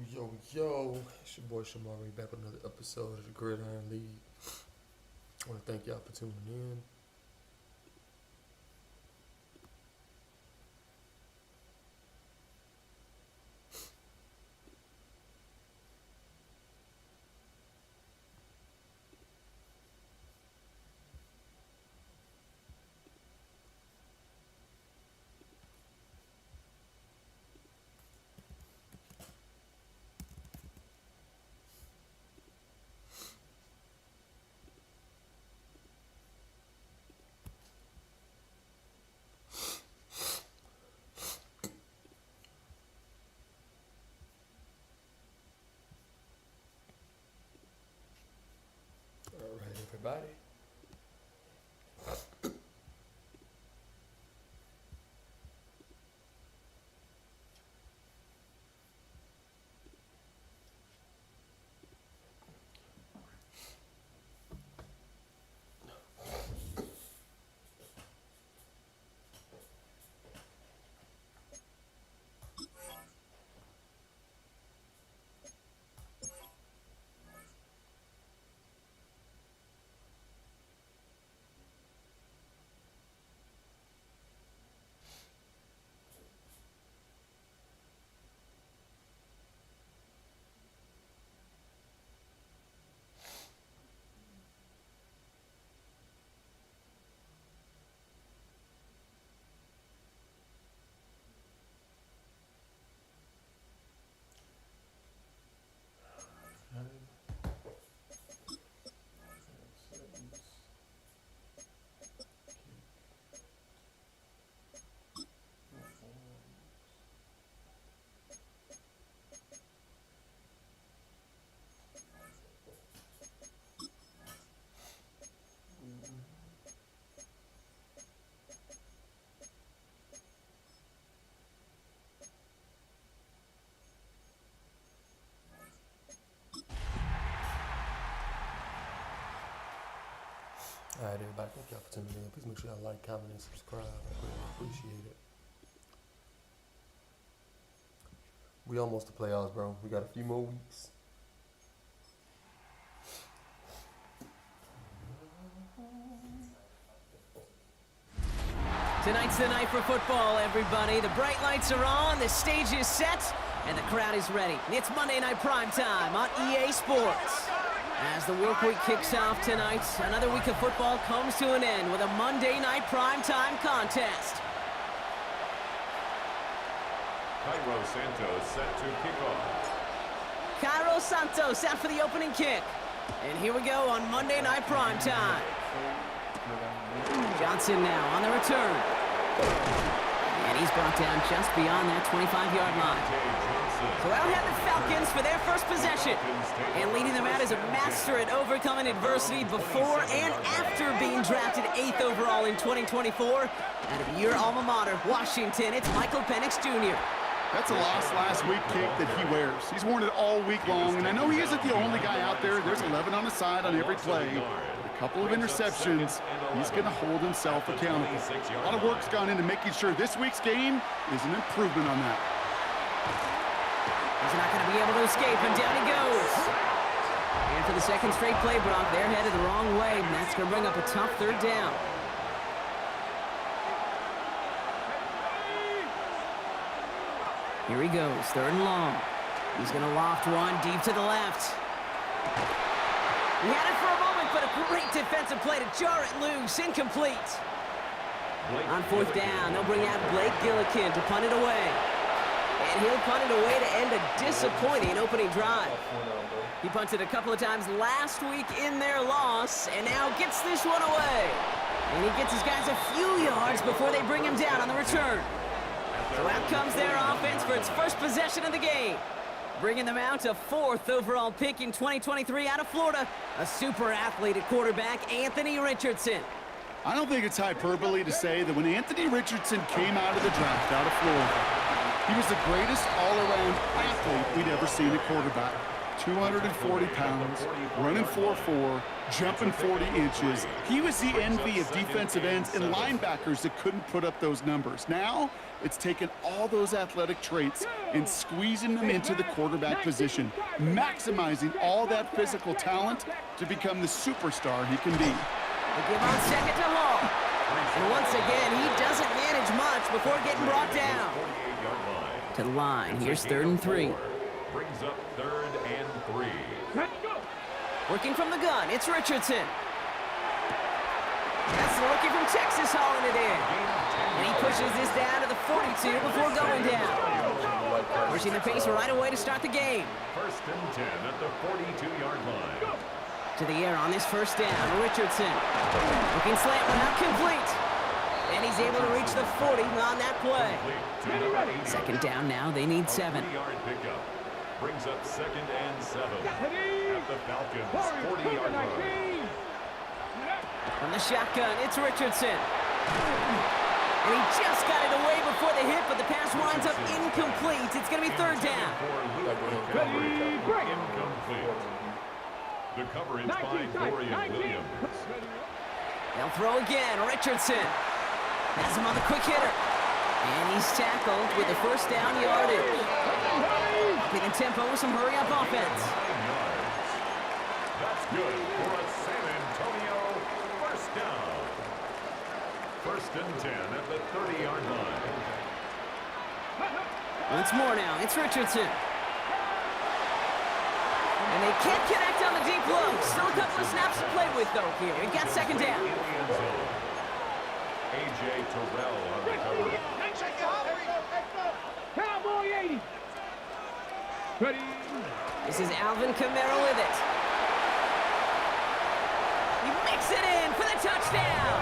Yo, it's your boy Shamari back with another episode of the Gridiron League. I want to thank y'all for tuning in. All right, everybody. All right, everybody, thank y'all for tuning in. Please make sure y'all like, comment, and subscribe. I really appreciate it. We almost to playoffs, bro. We got a few more weeks. Tonight's the night for football, everybody. The bright lights are on, the stage is set, and the crowd is ready. It's Monday Night Primetime on EA Sports. As the work week kicks off tonight, another week of football comes to an end with a Monday Night Primetime contest. Cairo Santos set to kick off. Cairo Santos out for the opening kick. And here we go on Monday Night Primetime. Johnson now on the return. And he's brought down just beyond that 25-yard line. So out head the Falcons for their first possession. And leading them out is a master at overcoming adversity before and after being drafted 8th overall in 2024. Out of your alma mater, Washington, it's Michael Penix Jr. That's a lost last week kick that he wears. He's worn it all week long, and I know he isn't the only guy out there. There's 11 on the side on every play. A couple of interceptions, he's going to hold himself accountable. A lot of work's gone into making sure this week's game is an improvement on that. He's not going to be able to escape, and down he goes. And for the second straight play, Brock, they're headed the wrong way, and that's going to bring up a tough third down. Here he goes, third and long. He's going to loft one deep to the left. He had it for a moment, but a great defensive play to jar it loose, incomplete. On fourth down, they'll bring out Blake Gillikin to punt it away. And he'll punt it away to end a disappointing opening drive. He punted a couple of times last week in their loss, and now gets this one away. And he gets his guys a few yards before they bring him down on the return. So out comes their offense for its first possession of the game. Bringing them out a 4th overall pick in 2023 out of Florida, a super athlete at quarterback, Anthony Richardson. I don't think it's hyperbole to say that when Anthony Richardson came out of the draft out of Florida, he was the greatest all-around athlete we'd ever seen at quarterback. 240 pounds, running 4.4, jumping 40 inches. He was the envy of defensive ends and linebackers that couldn't put up those numbers. Now, it's taken all those athletic traits and squeezing them into the quarterback position, maximizing all that physical talent to become the superstar he can be. They give on second to Hall. And once again, he doesn't manage much before getting brought down. To the line, here's 3rd and 3. Brings up 3rd and 3. Working from the gun, it's Richardson. That's the rookie from Texas hauling it in. And he pushes this down to the 42 before going down. Pushing the pace right away to start the game. 1st and 10 at the 42-yard line. To the air on this first down, Richardson. Looking slant, but not complete. And he's able to reach the 40 on that play. 2nd down now, they need 7. 40-yard pickup. Brings up 2nd and 7 at the Falcons' 40-yard line. From the shotgun, it's Richardson. And he just got it away before the hit, but the pass winds up incomplete. It's going to be 3rd down. Incomplete. The coverage by Dorian Williams. They'll throw again. Richardson has him on the quick hitter. And he's tackled with the first down yardage. Upping the tempo with some hurry-up offense. That's good for a San Antonio first down. 1st and 10 at the 30-yard line. Once more now, it's Richardson. And they can't connect on the deep low. Still a couple of snaps to play with, though, here. We've got 2nd down. A.J. Terrell on the cover. Cowboy 80. Ready. This is Alvin Kamara with it. He makes it in for the touchdown.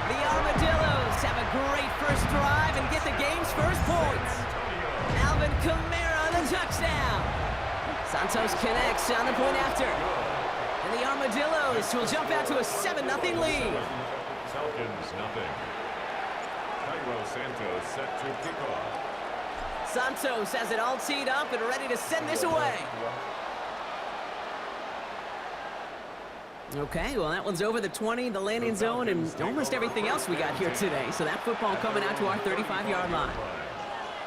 The Armadillos have a great first drive and get the game's first points. Alvin Kamara, the touchdown. Santos connects on the point after. And the Armadillos will jump out to a 7-0 lead. Falcons, nothing. Cairo Santos set to kick off. Santos has it all teed up and ready to send this away. Okay, well, that one's over the 20, the landing zone, and almost everything else we got here today. So that football coming out to our 35-yard line.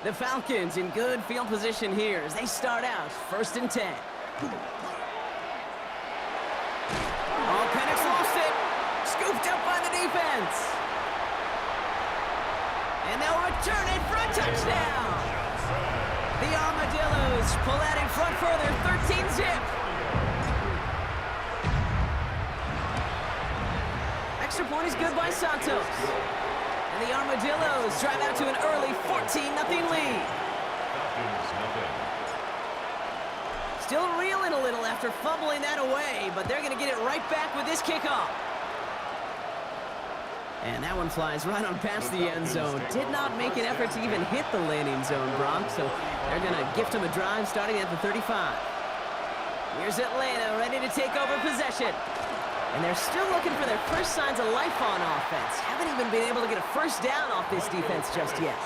The Falcons in good field position here as they start out 1st and 10. Oh, Penix lost it. Scooped up by the defense. And they'll return it for a touchdown. The Armadillos pull out in front further, 13-zip. Extra point is good by Santos. And the Armadillos drive out to an early 14-0 lead. Still reeling a little after fumbling that away, but they're going to get it right back with this kickoff. And that one flies right on past the end zone. Did not make an effort to even hit the landing zone, Brock, so they're going to gift him a drive starting at the 35. Here's Atlanta ready to take over possession. And they're still looking for their first signs of life on offense. Haven't even been able to get a first down off this defense just yet.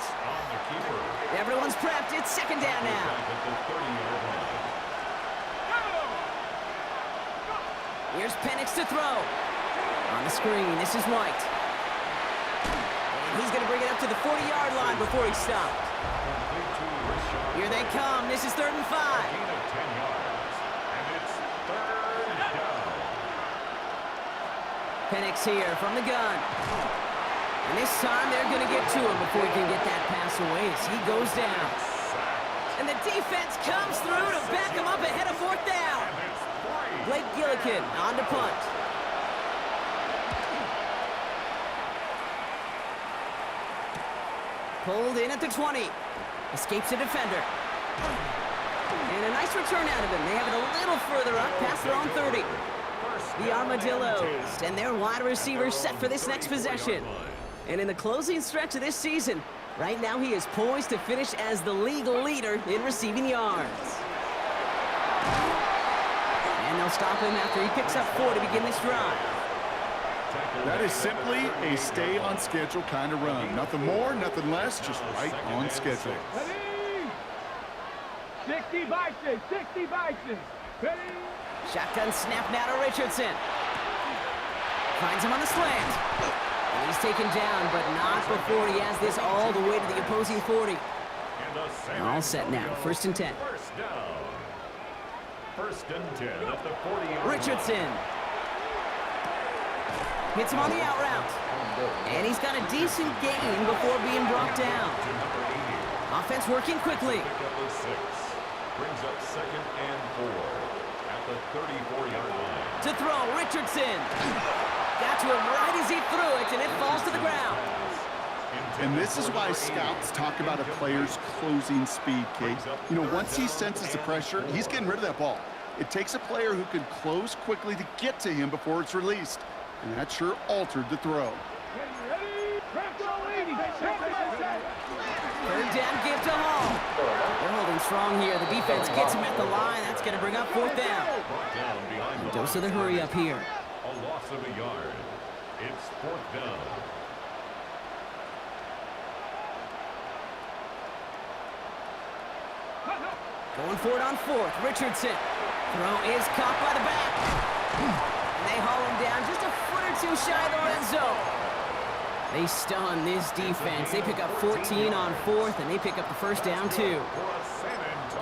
Everyone's prepped. It's 2nd down now. Here's Penix to throw. On the screen, this is White. And he's going to bring it up to the 40-yard line before he's stopped. Here they come. This is 3rd and 5. Penix here from the gun. And this time they're going to get to him before he can get that pass away as he goes down. And the defense comes through to back him up ahead of 4th down. Blake Gillikin on to punt. Pulled in at the 20. Escapes a defender. And a nice return out of him. They have it a little further up past their own 30. The Armadillos and their wide receivers set for this next possession. And in the closing stretch of this season, right now he is poised to finish as the league leader in receiving yards. And they'll stop him after he picks up 4 to begin this drive. That is simply a stay-on-schedule kind of run. Nothing more, nothing less, just right on schedule. 60 bison, 60 bison. Ready? Shotgun snap now to Richardson. Finds him on the slant. And he's taken down, but not before he has this all the way to the opposing 40. All set now, 1st and 10. First down. 1st and 10 at the 40-yard line. Richardson. Hits him on the out route. And he's got a decent gain before being brought down. Offense working quickly. Pick up a 6. Brings up 2nd and 4 at the 34-yard line. To throw, Richardson. Got to him right as he threw it, and it falls to the ground. And this is why scouts talk about a player's closing speed, Kate. You know, once he senses the pressure, he's getting rid of that ball. It takes a player who can close quickly to get to him before it's released. And that sure altered the throw. Ready? Press all 80. 3rd down give to Hall. They're holding strong here. The defense gets him at the line. That's going to bring up 4th down. Brought down behind the Dose of the hurry up here. A loss of a yard. It's 4th down. Going for it on 4th. Richardson. Throw is caught by the back. And they haul him down just a foot or 2 shy of the red zone. They stun this defense. They pick up 14 on 4th, and they pick up the 1st down, too.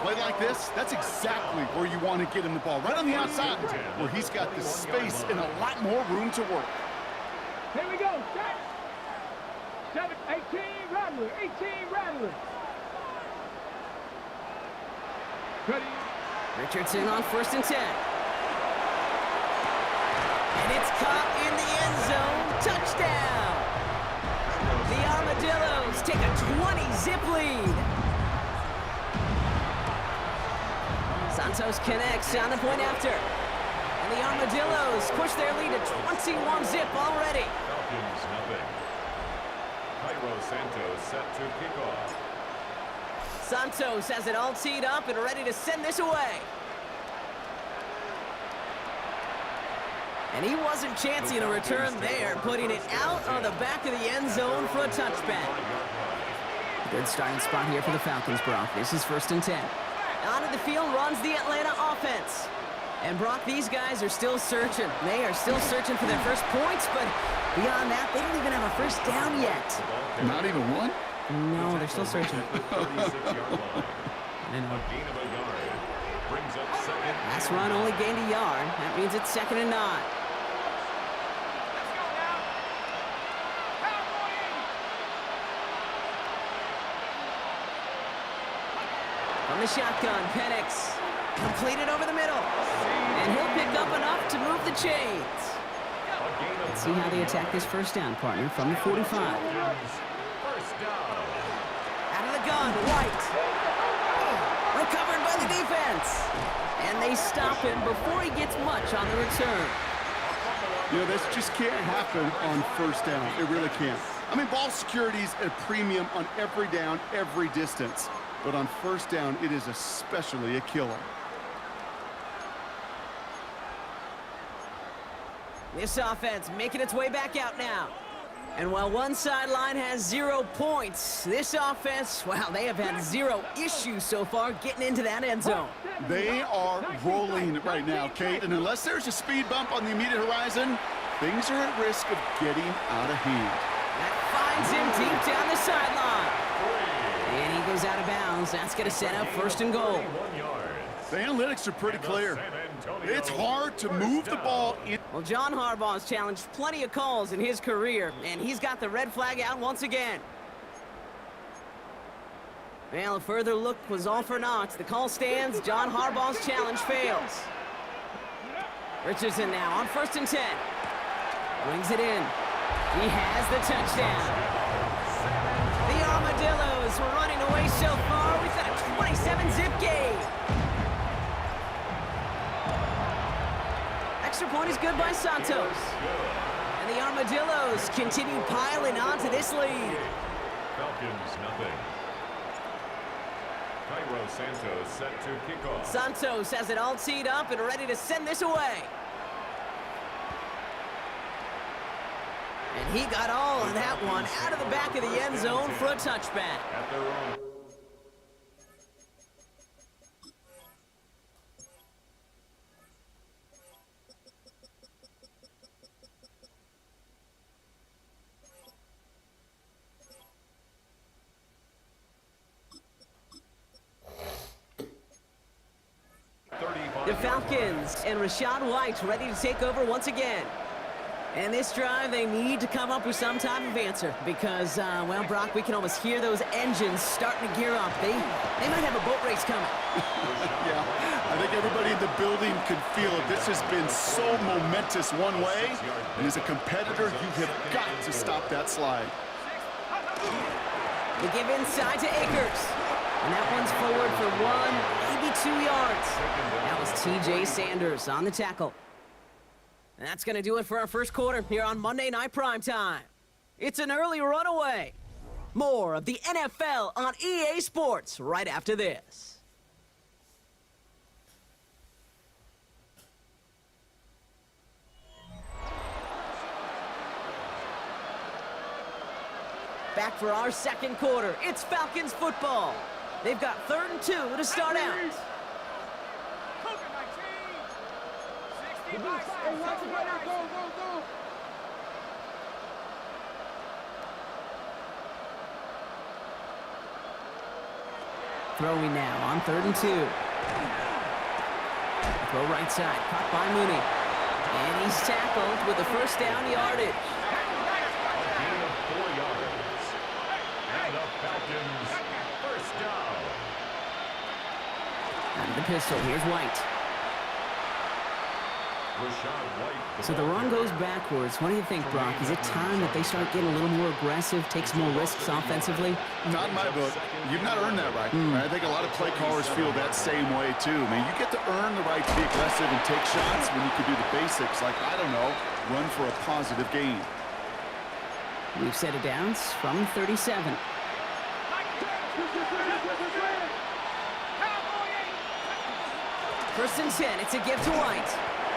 Play like this, that's exactly where you want to get him the ball. Right on the outside, where he's got the space and a lot more room to work. Here we go. Set. 18 Rattler. 18 Rattler. Ready? Richardson on 1st and 10. And it's caught in the end zone. Touchdown! The Armadillos take a 20-zip lead. Santos connects on the point after. And the Armadillos push their lead to 21-zip already. Falcons nothing. Cairo Santos set to kick off. Santos has it all teed up and ready to send this away. And he wasn't chancing a return there, putting it out on the back of the end zone for a touchback. Good starting spot here for the Falcons, Brock. This is 1st and 10. Onto the field runs the Atlanta offense. And Brock, these guys are still searching. They are still searching for their first points, but beyond that, they don't even have a 1st down yet. Not even one? No, they're still searching. Last run only gained a yard. That means it's 2nd and 9. From the shotgun, Penix. Completed over the middle. And he'll pick up enough to move the chains. Let's see how they attack this 1st down, partner, from the 45. Out of the gun, White. Recovered by the defense. And they stop him before he gets much on the return. You know, this just can't happen on 1st down. It really can't. I mean, ball security's at a premium on every down, every distance. But on 1st down, it is especially a killer. This offense making its way back out now. And while one sideline has 0 points, this offense, well, they have had 0 issues so far getting into that end zone. They are rolling right now, Kate, and unless there's a speed bump on the immediate horizon, things are at risk of getting out of hand. That finds him deep down the sideline. And he goes out of bounds. That's going to set up 1st and goal. The analytics are pretty clear. It's hard to move the ball in. Well, John Harbaugh's challenged plenty of calls in his career, and he's got the red flag out once again. Well, a further look was all for naught. The call stands. John Harbaugh's challenge fails. Richardson now on 1st and 10. Brings it in. He has the touchdown. The Armadillos were running away so far. We've got a 27-zip game. Extra point is good by Santos. And the Armadillos continue piling onto this lead. Falcons nothing. Cairo Santos set to kick off. Santos has it all teed up and ready to send this away. And he got all of that one out of the back of the end zone for a touchback. At their own. The Falcons and Rachaad White ready to take over once again. And this drive, they need to come up with some type of answer because, well, Brock, we can almost hear those engines starting to gear up. They might have a boat race coming. Yeah, I think everybody in the building could feel it. This has been so momentous one way, and as a competitor, you have got to stop that slide. They give inside to Akers. And that one's forward for 1, maybe 2 yards. That was T.J. Sanders on the tackle. And that's going to do it for our first quarter here on Monday Night Primetime. It's an early runaway. More of the NFL on EA Sports right after this. Back for our second quarter. It's Falcons football. They've got 3rd and 2 to start out. Throwing now on 3rd and 2. Throw right side, caught by Mooney. And he's tackled with the first down yardage. A gain of 4 yards. And the Falcons first down. Out of the pistol, here's White. Rachaad White. So the run goes backwards. What do you think, Brock? Is it time that they start getting a little more aggressive, take some more risks offensively? Not in my book. You've not earned that right. I think a lot of play callers feel that same way, too. Man, you get to earn the right to be aggressive and take shots when you can do the basics, like, I don't know, run for a positive gain. We've set it down from 37. First and 10, it's a give to White.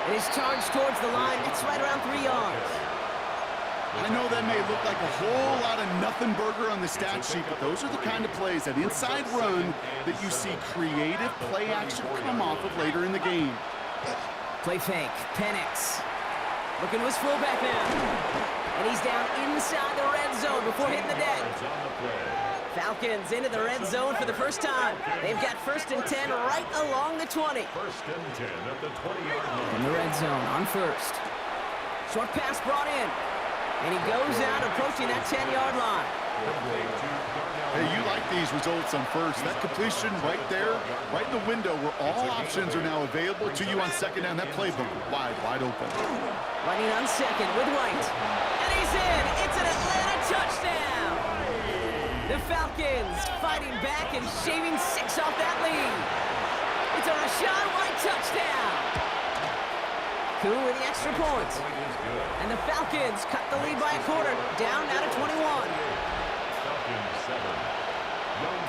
It is charged towards the line. It's right around 3 yards. I know that may look like a whole lot of nothing burger on the stat sheet, but those are the kind of plays, that inside run, that you see creative play action come off of later in the game. Play fake. Penix. Looking to his fullback now. And he's down inside the red zone before hitting the deck. Falcons into the red zone for the first time. They've got 1st and 10 right along the 20. 1st and 10 at the 20-yard line. In the red zone on 1st. Short pass brought in. And he goes out approaching that 10-yard line. Hey, you like these results on 1st. That completion right there, right in the window where all options are now available to you on 2nd down. That playbook wide open. Running on 2nd with White. And he's in. It's an Atlanta touchdown. The Falcons fighting back and shaving 6 off that lead. It's a Rachaad White touchdown. Koo with the extra point. And the Falcons cut the lead by a quarter, down now to 21.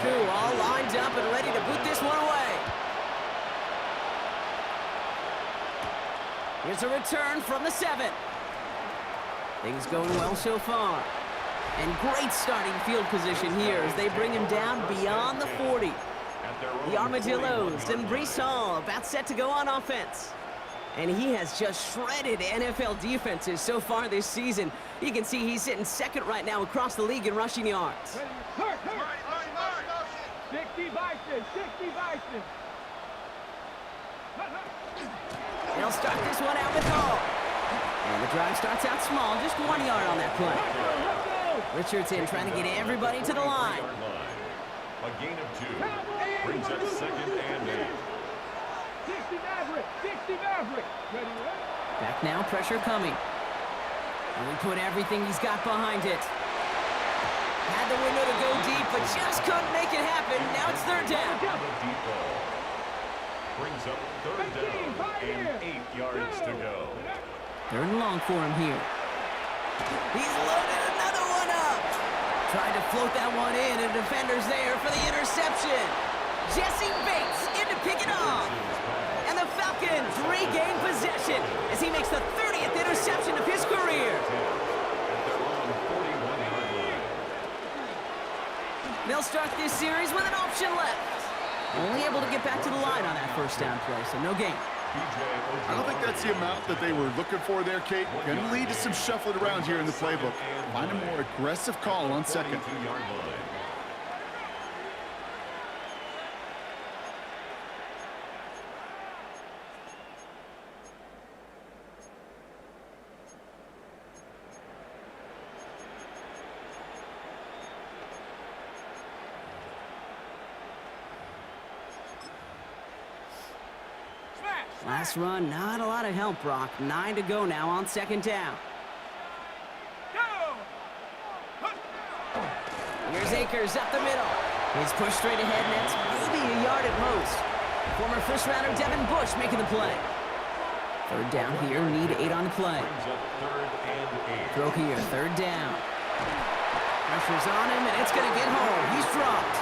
Koo all lined up and ready to boot this one away. Here's a return from the 7. Things going well so far. And great starting field position here as they bring him down beyond the 40. The Armadillos and Breece Hall about set to go on offense. And he has just shredded NFL defenses so far this season. You can see he's sitting 2nd right now across the league in rushing yards. 60 Bison, 60 Bison. They'll start this one out with Hall. And the drive starts out small, just 1 yard on that play. Richardson trying to get everybody to the line. A gain of 2 brings up 2nd and 8. 60 Maverick, 60 Maverick. Ready? Back now, pressure coming. And we put everything he's got behind it. Had the window to go deep, but just couldn't make it happen. Now it's 3rd down. Brings up 3rd down and 8 yards to go. 3rd and long for him here. He's loaded another one up. Trying to float that one in, and defender's there for the interception. Jesse Bates in to pick it off. And the Falcons regain possession as he makes the 30th interception of his career. They'll start this series with an option left. Only able to get back to the line on that 1st down play, so no gain. I don't think that's the amount that they were looking for there, Kate. Going to lead to some shuffling around here in the playbook. Find a more aggressive call on 2nd. Last run, not a lot of help, Brock. 9 to go now on second down. Here's Akers up the middle. He's pushed straight ahead, and that's maybe a yard at most. Former first-rounder Devin Bush making the play. Third down here, need 8 on the play. Throw here, third down. Pressure's on him, and it's going to get home. He's dropped.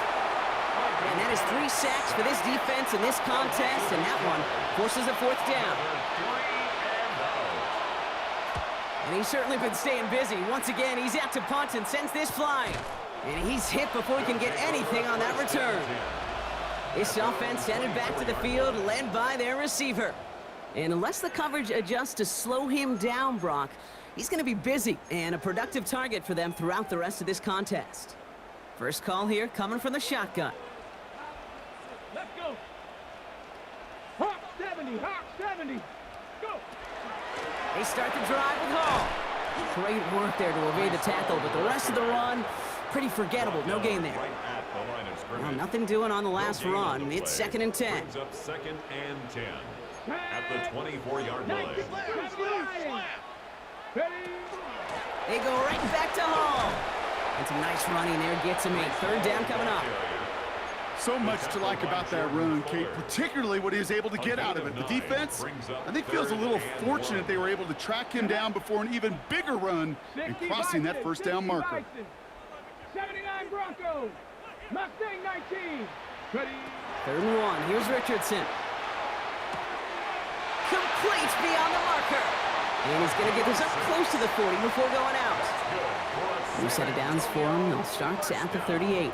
And that is 3 sacks for this defense in this contest, and that one forces a fourth down. And he's certainly been staying busy. Once again, he's out to punt and sends this flying. And he's hit before he can get anything on that return. This offense headed back to the field, led by their receiver. And unless the coverage adjusts to slow him down, Brock, he's going to be busy and a productive target for them throughout the rest of this contest. First call here coming from the shotgun. Let's go. Hawk 70, Hawk 70. Go. They start the drive with Hall. Great work there to evade the tackle, but the rest of the run, pretty forgettable. No gain there. Well, nothing doing on the last run. It's 2nd and 10. Brings up 2nd and 10 at the 24-yard line. They go right back to Hall. And some nice running there gets him a third down coming up. So much to like about that run, Kate, particularly what he was able to get out of it. The defense, I think, feels a little fortunate they were able to track him down before an even bigger run and crossing that first down marker. 79 Broncos. Mustang 19. Ready. 3rd and 1. Here's Richardson. Complete beyond the marker. And he's going to get this up close to the 40 before going out. New set of downs for him. They'll start at the 38.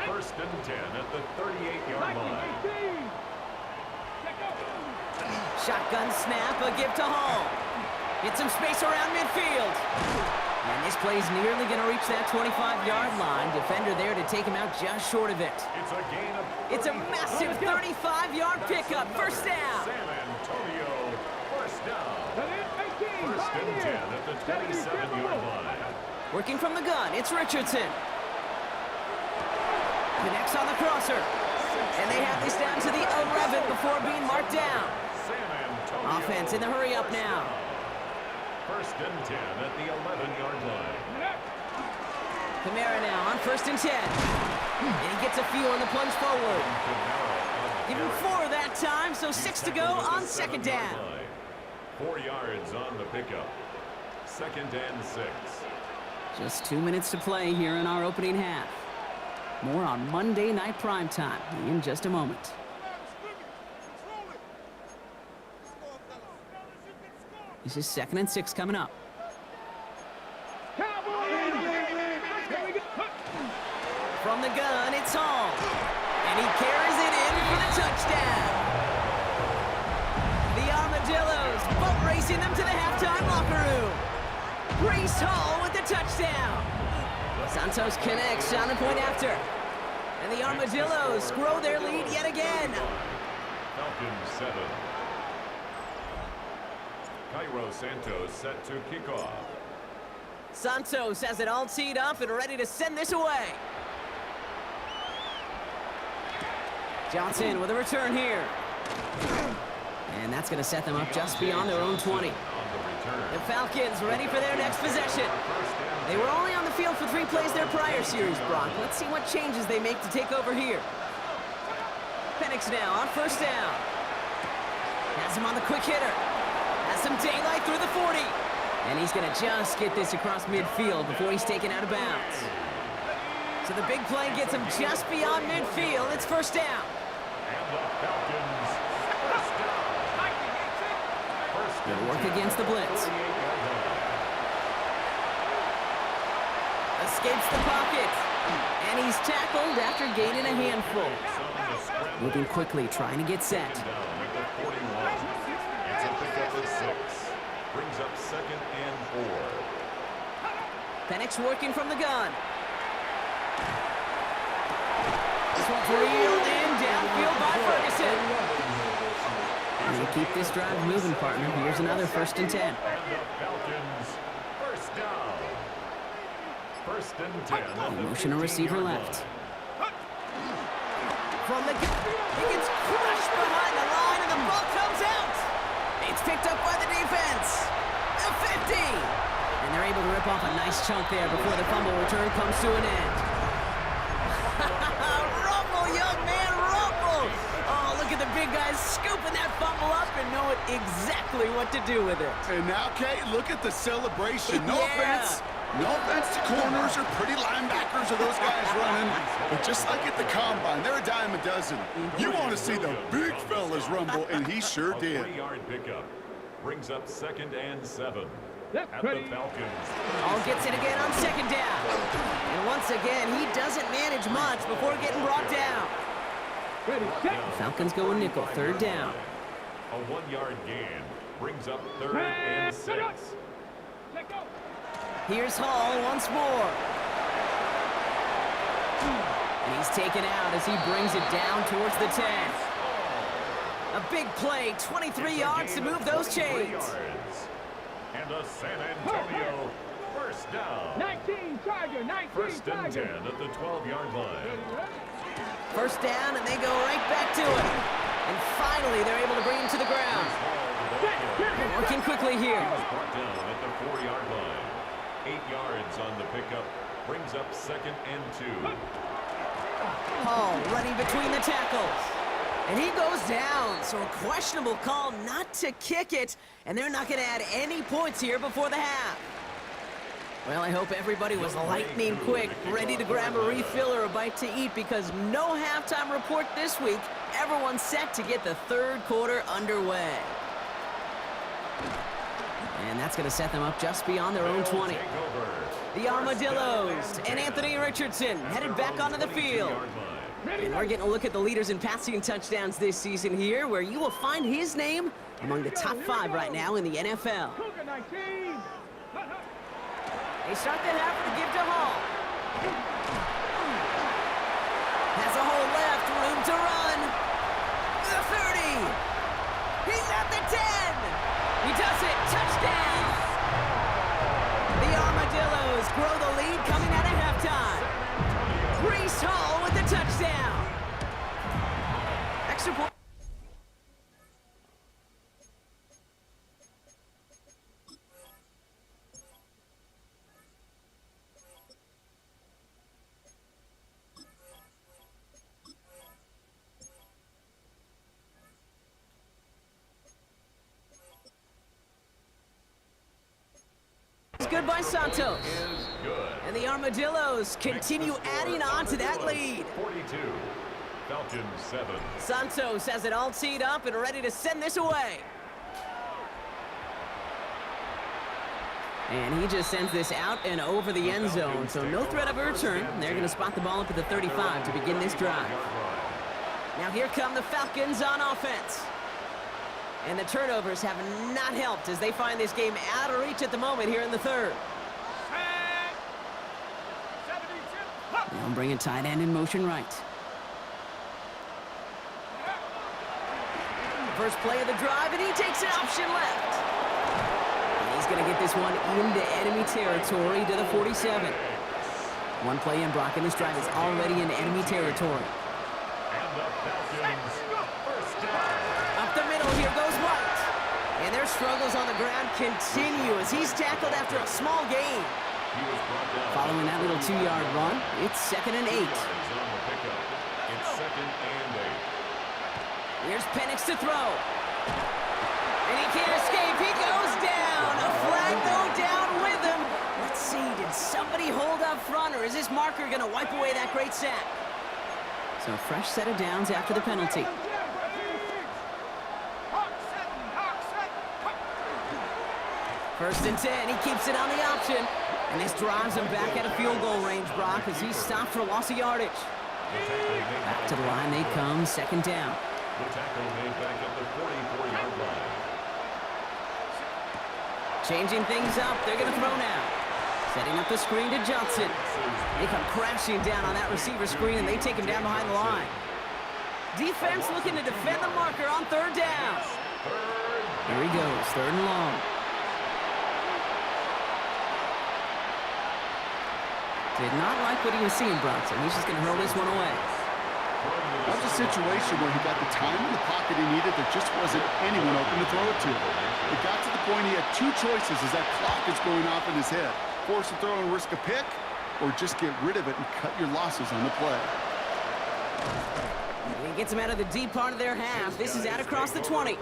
1st and 10 at the 38-yard line. Shotgun snap, a give to Hall. Get some space around midfield. And this play's nearly going to reach that 25-yard line. Defender there to take him out just short of it. It's a gain of 30. It's a massive 35-yard pickup. First down. San Antonio, first down. 1st and 10 at the 27-yard line. Working from the gun, it's Richardson. Connects on the crosser. And they have this down to the 11 before being marked down. San Antonio. Offense in the hurry up now. 1st and 10 at the 11-yard line. Kamara now on 1st and 10. And he gets a few on the plunge forward. Give him 4 that time, so 6 to go on 2nd down. 4 yards on the pickup. 2nd and 6. Just 2 minutes to play here in our opening half. More on Monday Night Primetime in just a moment. This is 2nd and 6 coming up. From the gun, it's Hall. And he carries it in for the touchdown. The Armadillos boat racing them to the halftime locker room. Breece Hall with the touchdown. Santos connects on the point after. And the Armadillos grow their lead yet again. Falcons 7. Cairo Santos set to kick off. Santos has it all teed up and ready to send this away. Johnson with a return here. And that's going to set them up just beyond their own 20. The Falcons ready for their next possession. They were only on the field for 3 plays their prior series, Brock. Let's see what changes they make to take over here. Penix now on 1st down. Has him on the quick hitter. Has some daylight through the 40. And he's going to just get this across midfield before he's taken out of bounds. So the big play gets him just beyond midfield. It's 1st down. And the Falcons first down. Good work against the blitz. Escapes the pocket. And he's tackled after gaining a handful. Moving quickly, trying to get set. It's a pickup of 6. Brings up 2nd and 4. Penix working from the gun. This one's reeled in downfield by Ferguson. And to keep this drive moving, partner, here's another 1st and 10. And the Falcons first down. 1st and 10. Motion a receiver left. From the gun, he gets crushed behind the line, and the ball comes off a nice chunk there before the fumble return comes to an end. Rumble, young man, rumble! Oh, look at the big guys scooping that fumble up and knowing exactly what to do with it. And now, Kate, look at the celebration. No Yeah. offense. No offense to corners or pretty linebackers or those guys running. But just like at the Combine, they're a dime a dozen. You want to see the big fellas rumble, and he sure did. 3-yard pickup brings up 2nd and 7 That's at pretty. the Falcons. All gets it again on 2nd down. And once again, he doesn't manage much before getting brought down. Ready, set. Falcons go nickel, 3rd down. A 1-yard gain brings up 3rd and 6. Let go. Here's Hall once more. And he's taken out as he brings it down towards the 10. A big play, 23 yards to move those chains. Yards. And a San Antonio first down. 19 Tiger, 19 First and 10 Tiger. at the 12-yard line. First down, and they go right back to it. And finally, they're able to bring him to the ground. They're working quickly here. He was brought down at the 4-yard line. 8 yards on the pickup brings up 2nd and 2. Hall running between the tackles. And he goes down, so a questionable call not to kick it. And they're not going to add any points here before the half. Well, I hope everybody was lightning quick, ready to grab a refill or a bite to eat, because no halftime report this week. Everyone's set to get the 3rd quarter underway. And that's going to set them up just beyond their own 20. The Armadillos and Anthony Richardson headed back onto the field. And we're getting a look at the leaders in passing touchdowns this season here, where you will find his name among the top 5 right now in the NFL. Cougar 19. They start the half with a give to Hall. Has a hole left, room to run. The 30. He's at the 10. He does it, touchdown. The Armadillos grow the lead coming out of halftime. Brees Hall with the touchdown. Extra point. Good by Santos. And the Armadillos continue adding on to that lead. 42. Falcons 7. Santos has it all teed up and ready to send this away. And he just sends this out and over the end zone, so no threat of a return. They're going to spot the ball up at the 35 to begin this drive. Now here come the Falcons on offense. And the turnovers have not helped as they find this game out of reach at the moment here in the 3rd. Now bringing tight end in motion right. First play of the drive, and he takes an option left. And he's going to get this one into enemy territory to the 47. One play in, Brock, and this drive is already in enemy territory. And the Falcons first down. Up the middle, here goes White. And their struggles on the ground continue as he's tackled after a small gain. He was brought down. Following that little 2-yard run, it's 2nd and 8. Yards on the pickup. It's 2nd and 8. Here's Penix to throw. And he can't escape. He goes down. A flag go down with him. Let's see, did somebody hold up front, or is this marker going to wipe away that great sack? So a fresh set of downs after the penalty. First and 10, he keeps it on the option. And this drives him back at a field goal range, Brock, as he's stopped for loss of yardage. Back to the line they come, 2nd down. The tackle made back at the 44-yard line. Changing things up, they're going to throw now. Setting up the screen to Johnson. They come crashing down on that receiver screen, and they take him down behind the line. Defense looking to defend the marker on 3rd down. Here he goes, 3rd and long. Did not like what he was seeing, Bronson. He's just going to hurl this one away. That was a situation where he got the time in the pocket he needed. There just wasn't anyone open to throw it to. It got to the point he had 2 choices as that clock is going off in his head. Force a throw and risk a pick, or just get rid of it and cut your losses on the play. And he gets them out of the deep part of their half. This is out across the 20.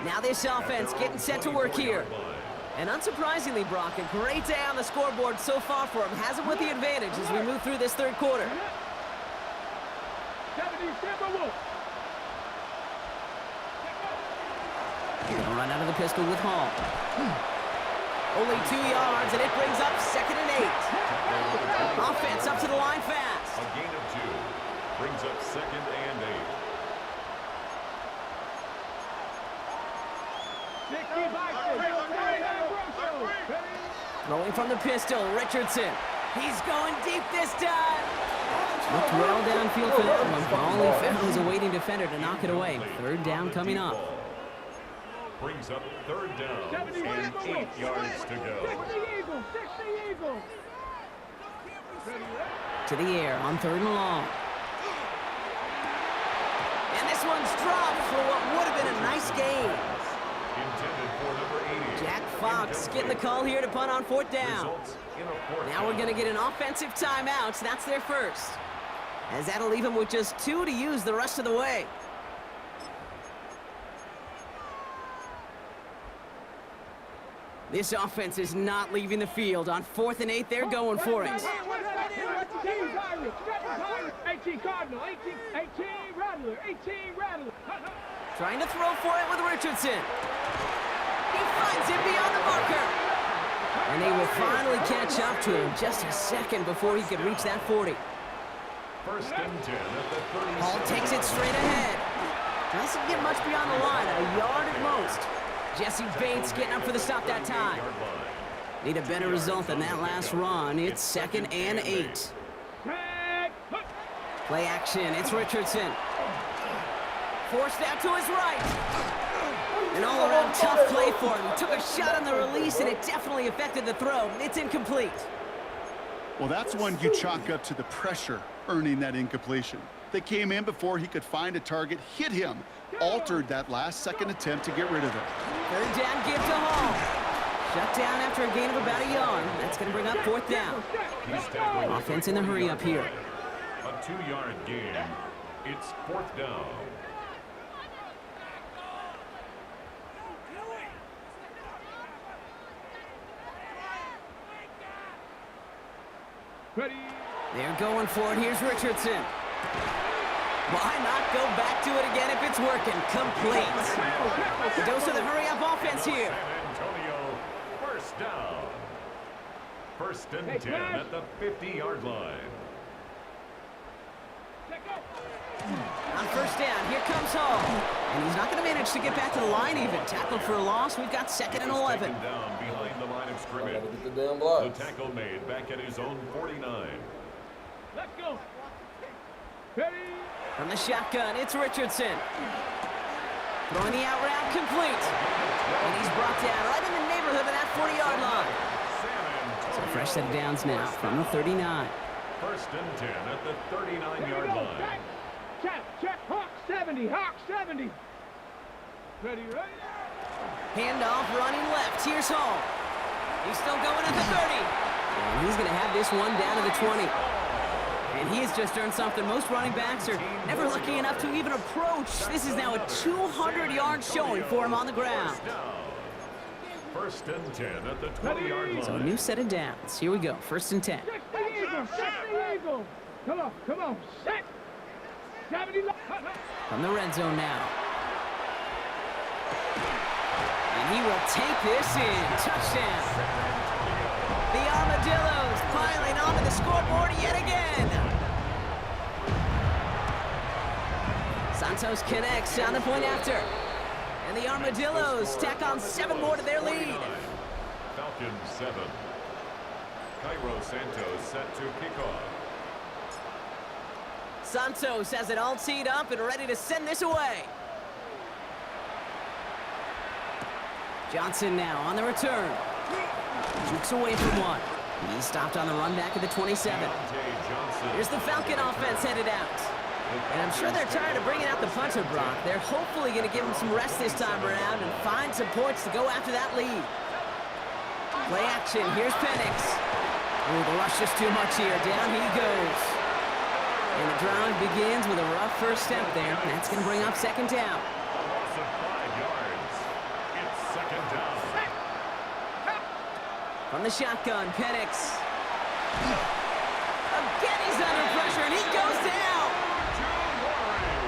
Now this offense getting set to work here. And unsurprisingly, Brock, a great day on the scoreboard so far for him. Has him with the advantage as we move through this third quarter. Gonna run out of the pistol with Hall. Only 2 yards, and it brings up 2nd and 8. Offense up to the line fast. A gain of 2 brings up 2nd and 8. Throwing from the pistol, Richardson. He's going deep this time. Looked well downfield for that one, but all he found was a waiting defender to knock it away. 3rd down coming up. Brings up 3rd down and 8 yards to go. To the air on 3rd and long. And this one's dropped for what would have been a nice game. Intended for number 80. Jack Fox getting the call here to punt on 4th down. Now we're going to get an offensive timeout. That's their first. As that'll leave them with just 2 to use the rest of the way. This offense is not leaving the field. On 4th and 8, they're going for it. 18 Cardinal, 18 Rattler, 18 Rattler. Trying to throw for it with Richardson. He finds it beyond the marker. And they will finally catch up to him just a second before he could reach that 40. 1st and 10 at the 30. Hall takes it straight ahead. Doesn't get much beyond the line, a yard at most. Jesse Bates getting up for the stop that time. Need a better result than that last run. It's 2nd and 8. Play action, it's Richardson. Forced out to his right. An all-around tough play for him. He took a shot on the release, and it definitely affected the throw. It's incomplete. Well, that's one you chalk up to the pressure earning that incompletion. They came in before he could find a target, hit him, altered that last second attempt to get rid of it. 3rd down give to Hall. Shut down after a gain of about a yard. That's going to bring up 4th down. Offense in the hurry up here. A 2-yard gain. It's 4th down. They're going for it. Here's Richardson. Why not go back to it again if it's working? Complete. The dose of the hurry-up offense here. San Antonio, 1st down. 1st and 10 at the 50-yard line. On 1st down, here comes Hall. And he's not going to manage to get back to the line even. Tackled for a loss. We've got 2nd and 11. Down behind the line of scrimmage. Gotta get the damn blocks. The tackle made back at his own 49. Let's go. Ready? From the shotgun, it's Richardson. Throwing the out route complete. And he's brought down right in the neighborhood of that 40-yard line. So fresh set of downs now from the 39. 1st and 10 at the 39-yard line. Check, Hawk 70, Hawk 70. Ready? Handoff running left. Here's Hall. He's still going at the 30. And he's going to have this one down to the 20. And he has just earned something most running backs are never lucky enough to even approach. This is now a 200-yard showing for him on the ground. 1st and 10 at the 20-yard line. So a new set of downs. Here we go. 1st and 10. Set the eagle. Come on, set. 70. From the red zone now. And he will take this in. Touchdown. The Armadillos piling onto the scoreboard yet again. Santos connects on the point after. And the Armadillos tack on 7 more to their lead. Falcons 7. Cairo Santos set to kick off. Santos has it all teed up and ready to send this away. Johnson now on the return. Jukes away from one. He's stopped on the run back at the 27. Here's the Falcon offense headed out. And I'm sure they're tired of bringing out the punter, Brock. They're hopefully going to give him some rest this time around and find some points to go after that lead. Play action. Here's Penix. Ooh, the rush just too much here. Down he goes. And the drive begins with a rough first step there. That's going to bring up second down. Loss of 5 yards. It's second down. From the shotgun, Penix. Again, he's under pressure, and he goes down.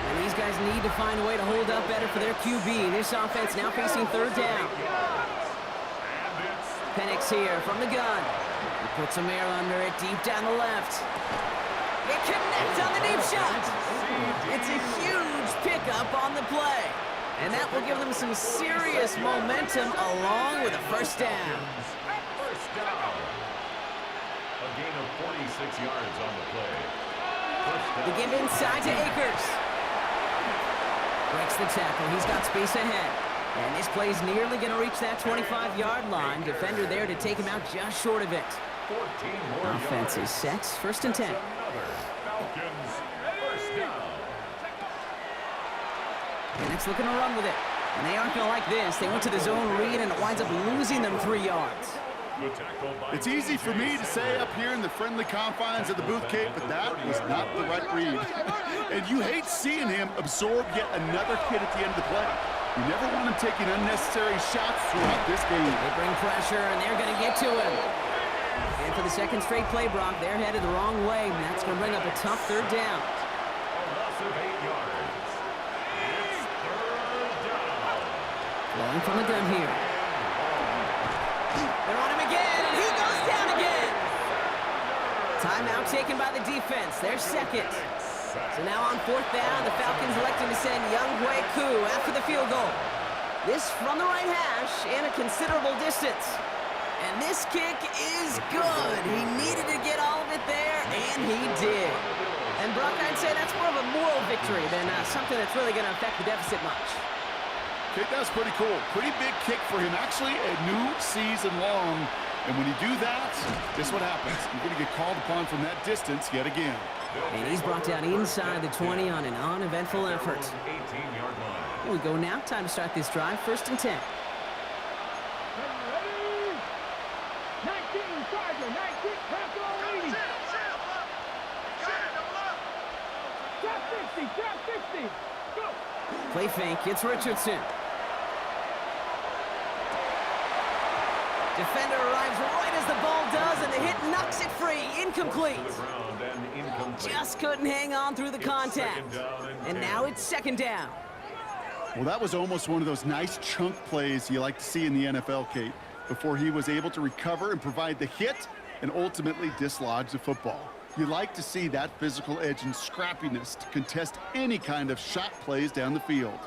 And these guys need to find a way to hold up better for their QB. This offense now facing third down. Penix here from the gun. He puts some air under it, deep down the left. It connects on the deep shot. It's a huge pickup on the play. And that will give them some serious momentum along with a first down. First down. A gain of 46 yards on the play. First down. The give inside to Akers. Breaks the tackle. He's got space ahead. And this play's nearly going to reach that 25-yard line. Defender there to take him out just short of it. 14 more Offense is set. First and 10. Another Falcons first down. And it's looking to run with it. And they aren't going to like this. They went to the zone read, and it winds up losing them 3 yards. It's easy for me to say up here in the friendly confines of the booth, Kate, but that was not the right read. And you hate seeing him absorb yet another hit at the end of the play. You never want him taking unnecessary shots throughout this game. They bring pressure, and they're going to get to him. And for the second straight play, Brock, they're headed the wrong way. And that's going to bring up a tough third down. A loss of 8 yards. It's third down. Blowing from the gun here. They're on him again, and he goes down again. Timeout taken by the defense. They're second. So now on fourth down, the Falcons electing to send Younghoe Koo after the field goal. This from the right hash and a considerable distance. And this kick is good. He needed to get all of it there, and he did. And Brock, I'd say that's more of a moral victory than something that's really going to affect the deficit much. Kick, that's pretty cool. Pretty big kick for him. Actually, a new season long. And when you do that, guess what happens? You're going to get called upon from that distance yet again. And he's brought down inside the 20 on an uneventful effort. 18-yard line. Here we go now. Time to start this drive. First and 10. 19, Sergeant, 19, Papa 80. Drop 60, go. Play fake. It's Richardson. Defender arrives right as the ball does, and the hit knocks it free. Incomplete. Just couldn't hang on through the contact. And now it's second down. Well, that was almost one of those nice chunk plays you like to see in the NFL, Kate, before he was able to recover and provide the hit and ultimately dislodge the football. You like to see that physical edge and scrappiness to contest any kind of shot plays down the field.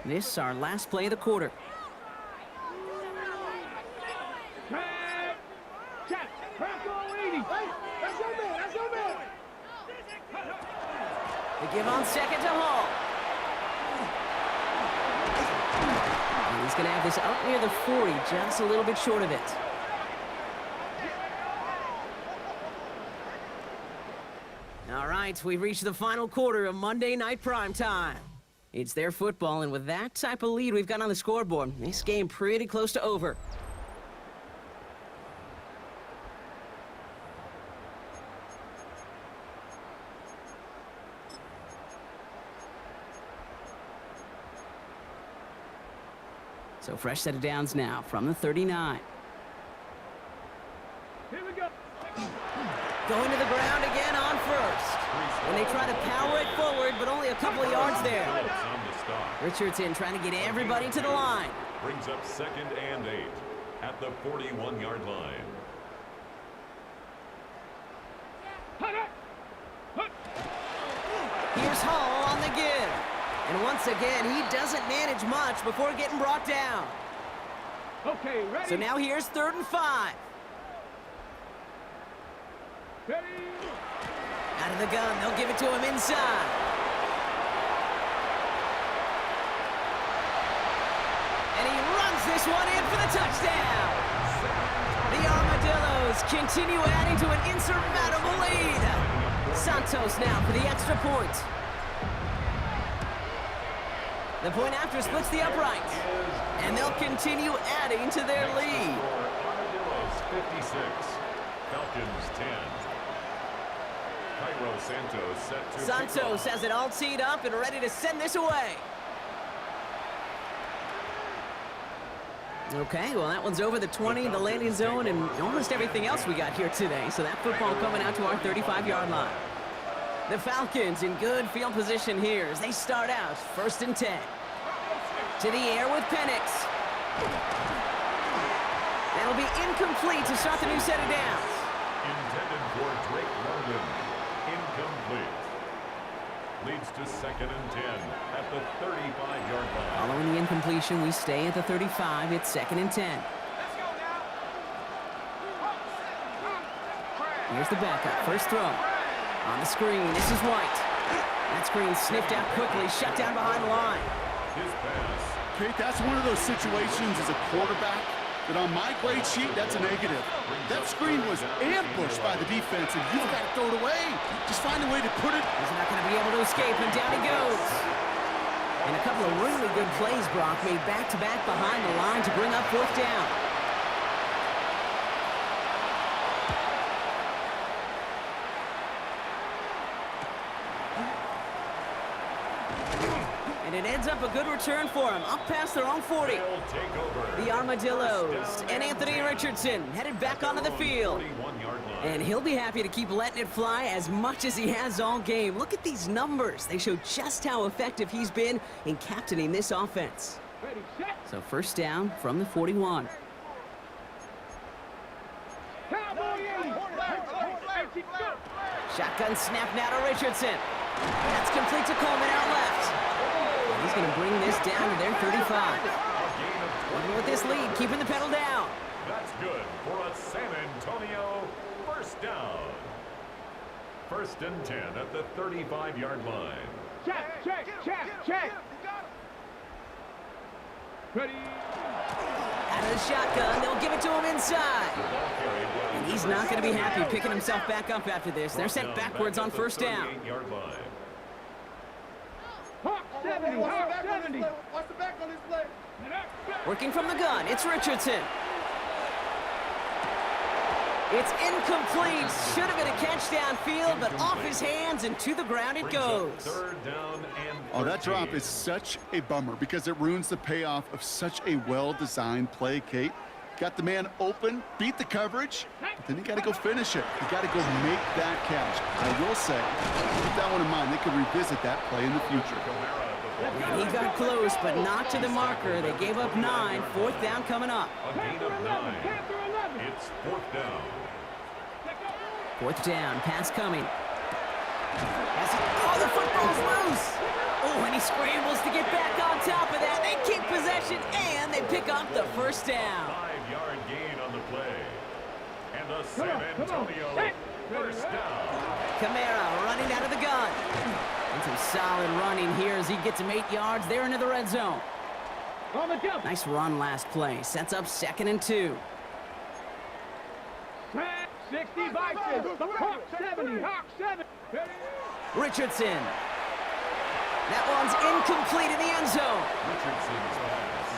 This is our last play of the quarter. Check, Papa 80. Hey, that's your man, that's your man. They give on second to Hall. And he's going to have this up near the 40, just a little bit short of it. All right, we've reached the final quarter of Monday Night Primetime. It's their football, and with that type of lead we've got on the scoreboard, this game pretty close to over. So fresh set of downs now from the 39. Here we go. Going to the ground again on first. And they try to power it forward, but only a couple of yards there. Richardson trying to get everybody to the line. Brings up second and 8 at the 41-yard line. Here's Hall on the give. And once again, he doesn't manage much before getting brought down. Okay, ready? So now here's 3rd and 5. Ready? Out of the gun, they'll give it to him inside. And he runs this one in for the touchdown. The Armadillos continue adding to an insurmountable lead. Santos now for the extra point. The point after splits the uprights. And they'll continue adding to their lead. Armadillos 56, Falcons 10. Cairo Santos set to Santos kickoff. has it all teed up and ready to send this away. Okay, well, that one's over the 20, the landing zone, and almost everything else we got here today. So that football coming out to our 35-yard line. The Falcons in good field position here as they start out 1st and 10. To the air with Penix. That'll be incomplete to start the new set of downs. Intended for Drake London. Incomplete. Leads to 2nd and 10 at the 35-yard line. Following the incompletion, we stay at the 35. It's 2nd and 10. Here's the backup. First throw. On the screen, this is White. That screen sniffed out quickly, shut down behind the line. His pass. Kate, that's one of those situations as a quarterback that on my grade sheet, that's a negative. That screen was ambushed by the defense, and you've got to throw it away. Just find a way to put it. He's not going to be able to escape, and down he goes. And a couple of really good plays, Brock, made back-to-back behind the line to bring up 4th down. And it ends up a good return for him, up past their own 40. They'll take over. The Armadillos and Anthony Richardson headed back onto the field. 41-yard line. And he'll be happy to keep letting it fly as much as he has all game. Look at these numbers. They show just how effective he's been in captaining this offense. Ready, set. So 1st down from the 41. Cowboy 80. Shotgun snap now to Richardson. That's complete to Coleman out left. And he's going to bring this down to their 35. Even with this lead, keeping the pedal down. That's good for a San Antonio 1st down. 1st and 10 at the 35-yard line. Check, check, check, check. Ready. Out of the shotgun, they'll give it to him inside. And he's not going to be happy picking himself back up after this. They're sent backwards on 1st down. 38-yard line. Hawk 70, Hawk 70. Watch the back on this play. Working from the gun, it's Richardson. It's incomplete. Should have been a catch downfield, but off his hands and to the ground it Brings up goes. 3rd down and 13. Oh, that drop is such a bummer because it ruins the payoff of such a well-designed play, Kate. Got the man open, beat the coverage, but then you got to go finish it. You got to go make that catch. I will say, keep that one in mind. They could revisit that play in the future. And he got close, but not to the marker. They gave up 9. 4th down coming up. A gain of 9. It's 4th down. 4th down, pass coming. Oh, the football's loose. Oh, and he scrambles to get back on top of that. They keep possession, and they pick up the 1st down. 5-yard gain on the play. And a San Antonio 1st down. Kamara running out of the gun. And some solid running here as he gets him 8 yards there into the red zone. On the jump. Nice run last play. Sets up 2nd and 2. 60 Vikings. Hawk 70, Hawk 70. Ready. Richardson. That one's incomplete in the end zone. Richardson's pass.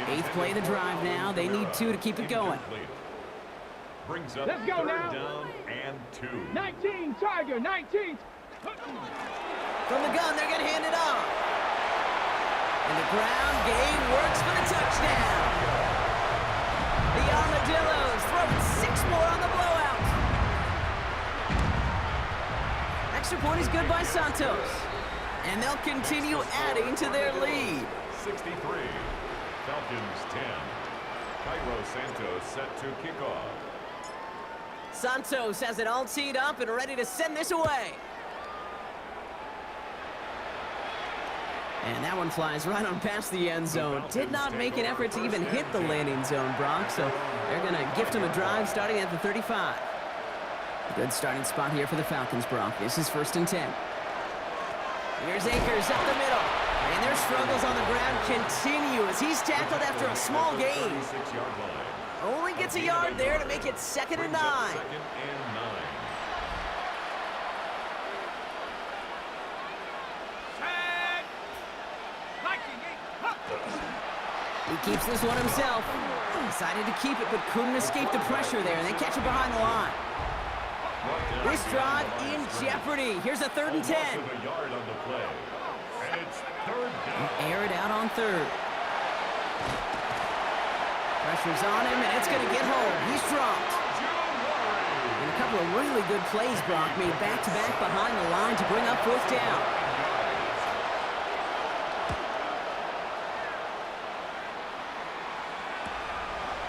8th play of the drive now. They need 2 to keep it going. Incomplete. Brings up Let's go 3rd now. down and 2. 19, Tiger, 19. From the gun, they're going to hand it off. And the ground game works for the touchdown. The Armadillos throwing 6 more on the blowout. Extra point is good by Santos. And they'll continue adding to their lead. 63. Falcons 10. Cairo Santos set to kick off. Santos has it all teed up and ready to send this away. And that one flies right on past the end zone. Did not make an effort to even hit the landing zone, Brock, so they're going to gift him a drive starting at the 35. Good starting spot here for the Falcons, Brock. This is 1st and 10. Here's Akers up the middle. And their struggles on the ground continue as he's tackled after a small gain. 36-yard line. Only gets a yard there to make it 2nd and 9. 2nd and 9. He keeps this one himself. Decided to keep it, but couldn't escape the pressure there, and they catch it behind the line. This drive in jeopardy. Here's a 3rd and 10. Air it out on 3rd. Pressure's on him, and it's going to get home. He's dropped. And a couple of really good plays, Brock, made back-to-back behind the line to bring up 4th down.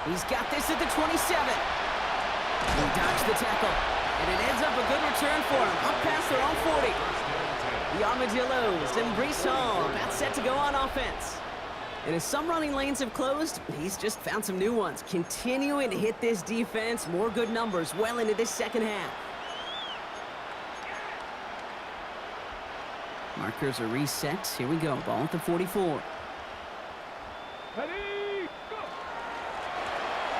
He's got this at the 27. He dodged the tackle, and it ends up a good return for him, up past their own 40. The Armadillos and Breece Hall about set to go on offense. And as some running lanes have closed, he's just found some new ones, continuing to hit this defense. More good numbers well into this 2nd half. Markers are reset. Here we go. Ball at the 44. Ready, go!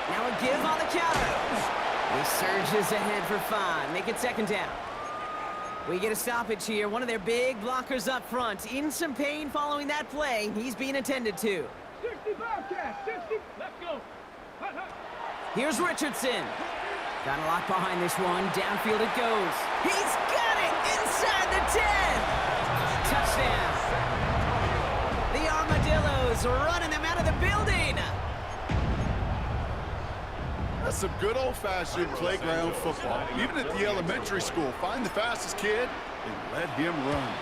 Now a give on the counter. He surges ahead for 5. Make it 2nd down. We get a stoppage here. One of their big blockers up front. In some pain following that play. He's being attended to. 60 Bobcats, 60. Let's go. Hut, hut. Here's Richardson. Got a lot behind this one. Downfield it goes. He's got it inside the 10. Touchdown. The Armadillos running them out of the building. That's some good old-fashioned playground football. Even at the elementary school, find the fastest kid and let him run.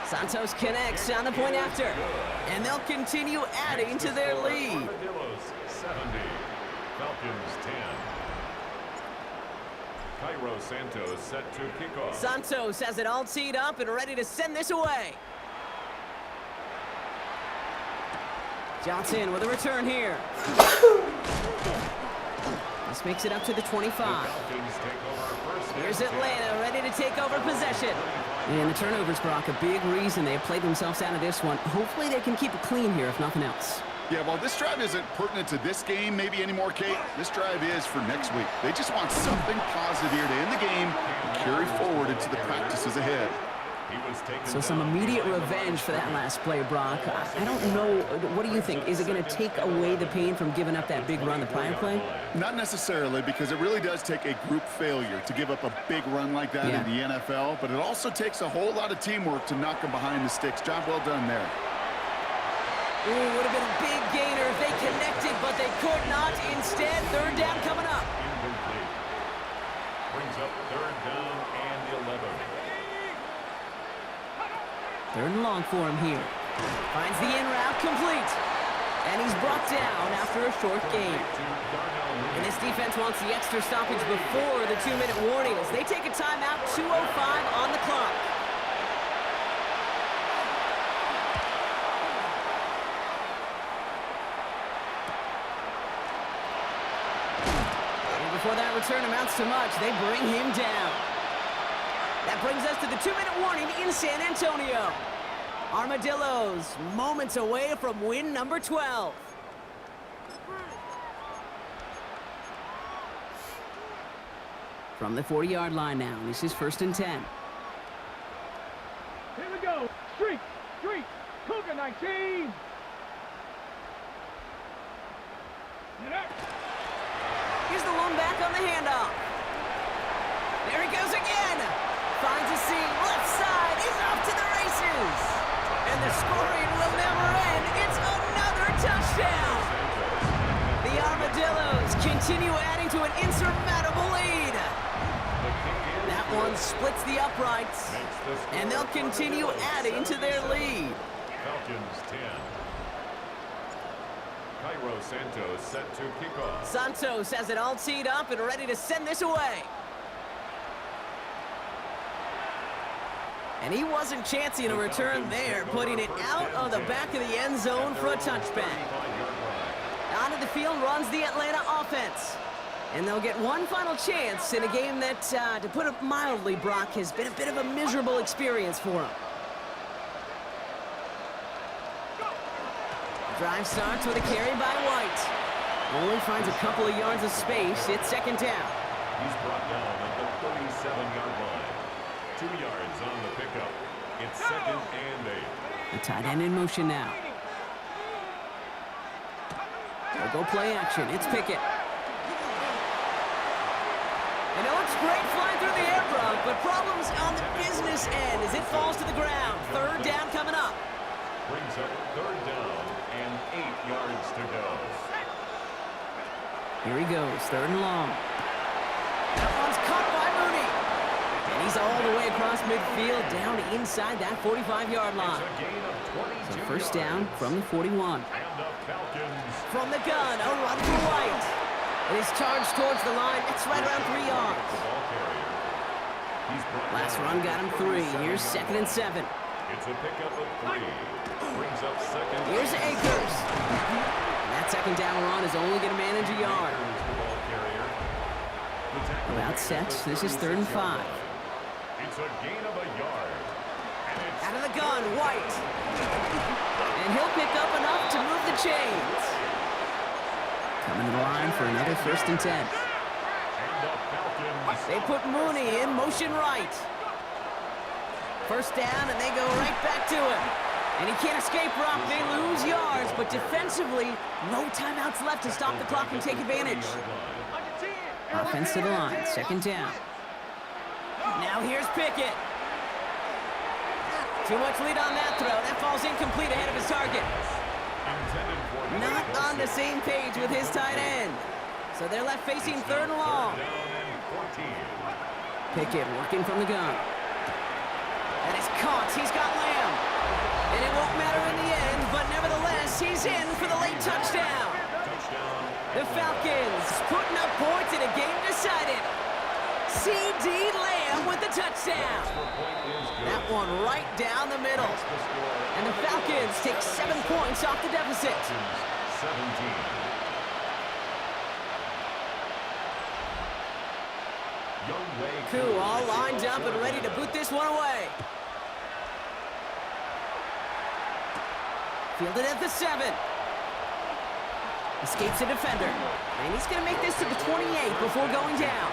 Santos connects on the point after. And they'll continue adding to their lead. Armadillos 70, Falcons 10. Cairo Santos set to kickoff. Santos has it all teed up and ready to send this away. Johnson with a return here. This makes it up to the 25. Here's Atlanta ready to take over possession. And the turnovers, Brock, a big reason they have played themselves out of this one. Hopefully they can keep it clean here, if nothing else. Yeah, well, this drive isn't pertinent to this game maybe anymore, Kate. This drive is for next week. They just want something positive here to end the game and carry forward into the practices ahead. So some immediate revenge for that last play, Brock. I don't know. What do you think? Is it going to take away the pain from giving up that big run the prior play? Not necessarily, because it really does take a group failure to give up a big run like that in the NFL, but it also takes a whole lot of teamwork to knock them behind the sticks. Job well done there. Ooh, would have been a big gainer if they connected, but they could not. Instead, 3rd down coming up. Incomplete. Brings up 3rd down and 11. 3rd and long for him here. Finds the in route complete. And he's brought down after a short gain. And this defense wants the extra stoppage before the 2-minute warning as they take a timeout, 2:05 on the clock. And before that return amounts to much, they bring him down. That brings us to the 2-minute warning in San Antonio. Armadillos moments away from win number 12. From the 40-yard line now, this is 1st and 10. Here we go. Street, Cougar 19. Here's the one back on the handoff. There he goes again. Finds a seam, left side, he's off to the races. And the scoring will never end. It's another touchdown. The Armadillos continue adding to an insurmountable lead. That one splits the uprights, and they'll continue adding to their lead. Falcons 10. Cairo Santos set to kickoff. Santos has it all teed up and ready to send this away. And he wasn't chancing a return there, putting it out of the back of the end zone for a touchback. Onto the field runs the Atlanta offense. And they'll get one final chance in a game that, to put it mildly, Brock, has been a bit of a miserable experience for them. Drive starts with a carry by White. Only finds a couple of yards of space. It's 2nd down. He's brought down at the 37-yard line. 2 yards on the pickup. It's 2nd and 8. The tight end in motion now. They'll go play action. It's Pickett. And it looks great flying through the air, Brock, but problems on the business end as it falls to the ground. Third down coming up. Brings up third down and 8 yards to go. Here he goes, third and long. That one's caught by Mooney. And he's all the way across midfield, down inside that 45-yard line. It's a gain of 22 So first down yards. from the 41. And the Falcons. From the gun, a run for White. It is charged towards the line. It's right around 3 yards. The ball carrier. He's brought Last down run got him 3. Here's 7 second and 7. It's a pickup of 3. Brings up second. Here's Akers. And that second down run is only going to manage a yard. Akers, the ball carrier. The tackle About makes set. it the This is third and 36-yard 5. line. It's a gain of a yard. And it's Out of the gun, White. And he'll pick up enough to move the chains. Coming to the line for another first and 10. and the Falcons. They put Mooney in motion right. First down, and they go right back to him. And he can't escape, Brock. They lose yards, but defensively, no timeouts left to stop the clock and take advantage. Offense to the line, second down. Now here's Pickett. Too much lead on that throw. That falls incomplete ahead of his target. Intended for Not on the same page with his tight end. So they're left facing third and long. down and 14. Pickett working from the gun. And it's caught. He's got Lamb. And it won't matter in the end, but nevertheless, he's in for the late touchdown. Touchdown. The Falcons putting up points in a game decided. C.D. Lamb with the touchdown. That one right down the middle. And the Falcons take 7 points off the deficit. 17. Koo all lined up and ready to boot this one away. Fielded at the 7. Escapes a defender. And he's going to make this to the 28 before going down.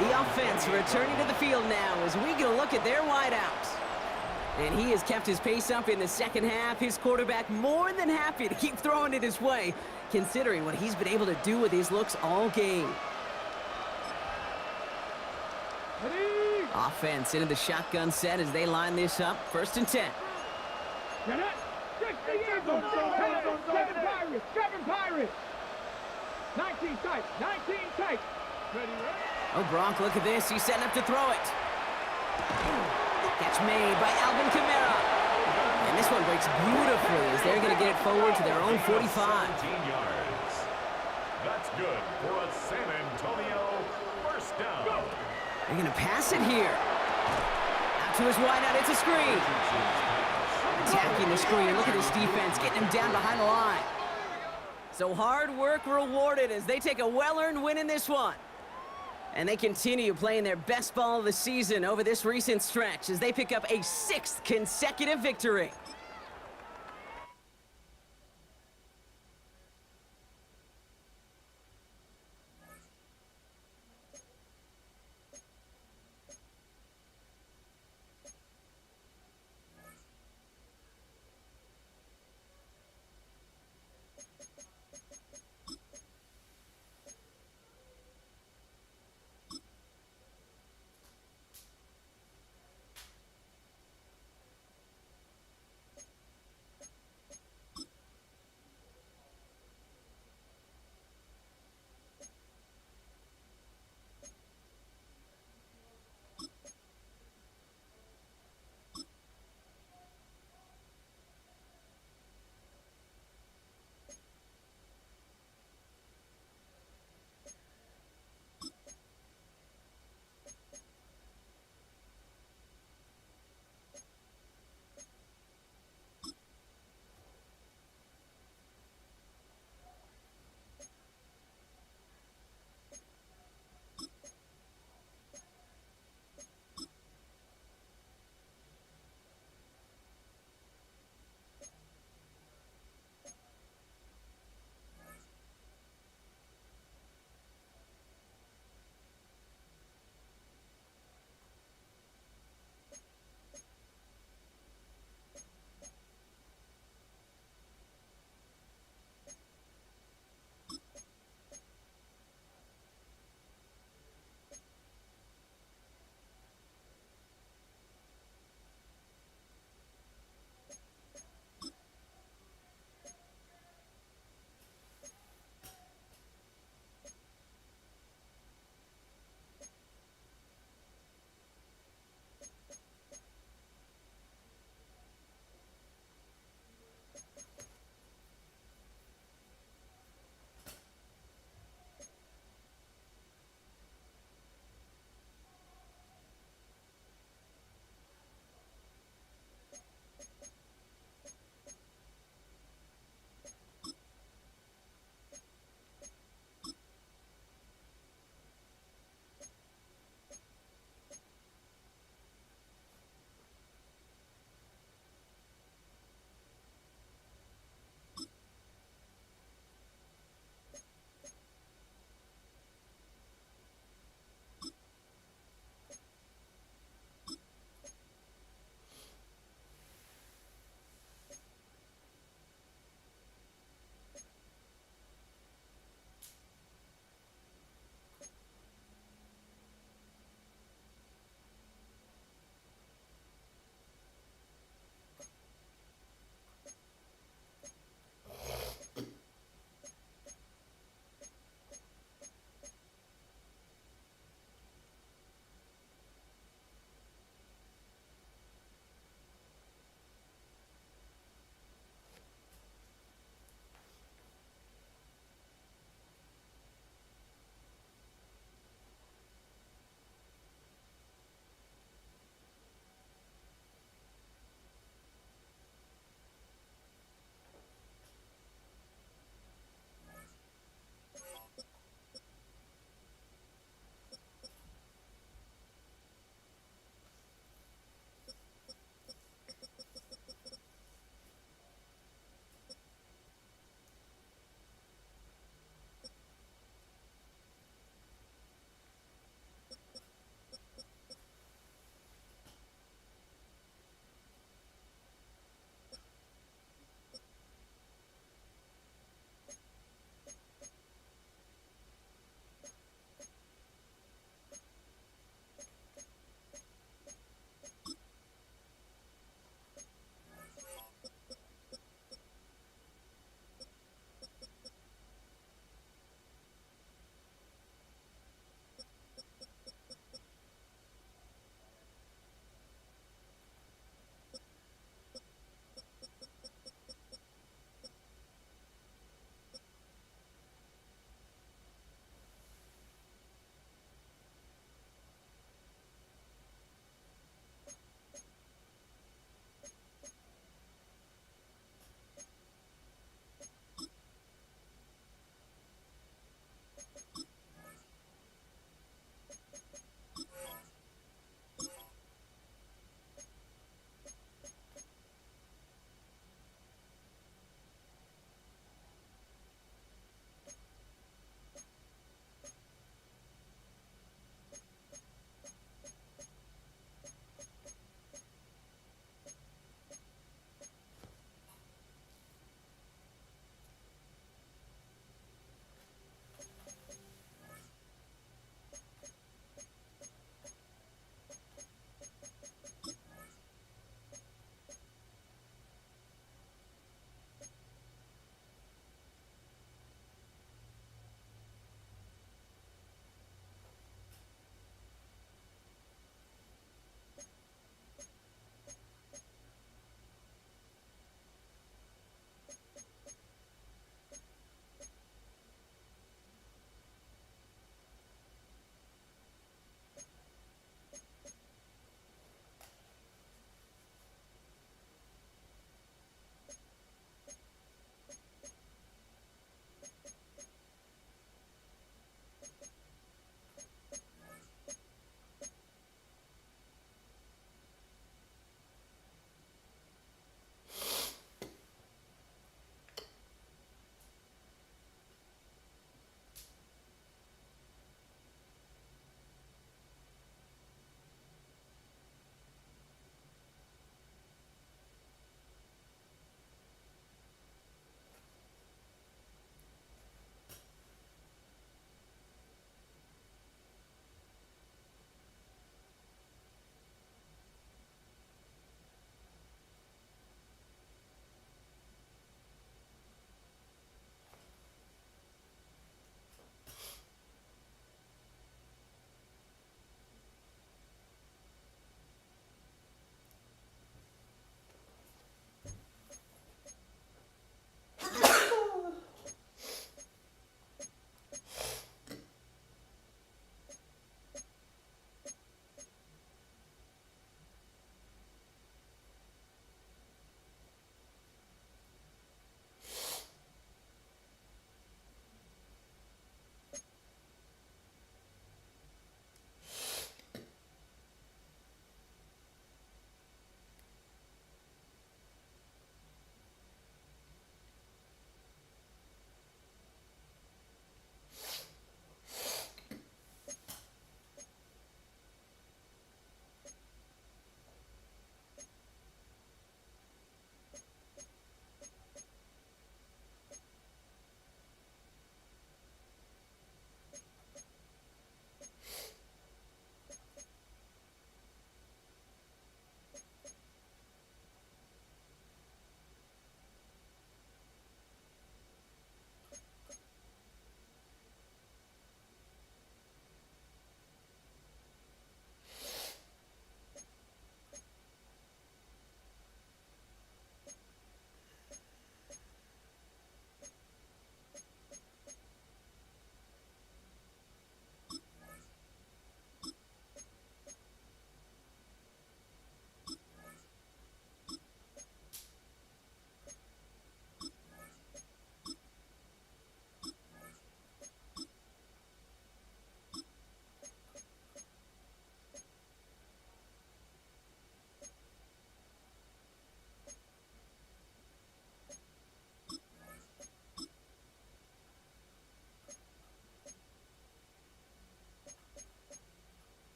The offense returning to the field now as we get a look at their wideouts. And he has kept his pace up in the second half. His quarterback more than happy to keep throwing it his way, considering what he's been able to do with his looks all game. Offense into the shotgun set as they line this up. First and 10. Seven Pirates. 19 tight. 19 tight. Ready, ready. Oh, Gronk, look at this. He's setting up to throw it. Catch made by Alvin Kamara. And this one breaks beautifully as they're going to get it forward to their own 45. 17 yards. That's good for a San Antonio first down. They're going to pass it here. Out to his wideout. It's a screen. Attacking the screen. Look at this defense getting him down behind the line. So hard work rewarded as they take a well-earned win in this one. And they continue playing their best ball of the season over this recent stretch as they pick up a 6th consecutive victory.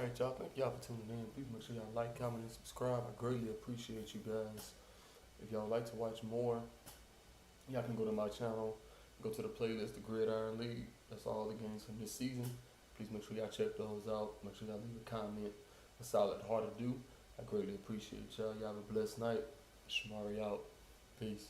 right, y'all. Thank y'all for tuning in. Please make sure y'all like, comment, and subscribe. I greatly appreciate you guys. If y'all like to watch more, y'all can go to my channel, go to the playlist, the Gridiron League. That's all the games from this season. Please make sure y'all check those out. Make sure y'all leave a comment. That's all that's hard to do. I greatly appreciate y'all. Y'all have a blessed night. Shamari out. Peace.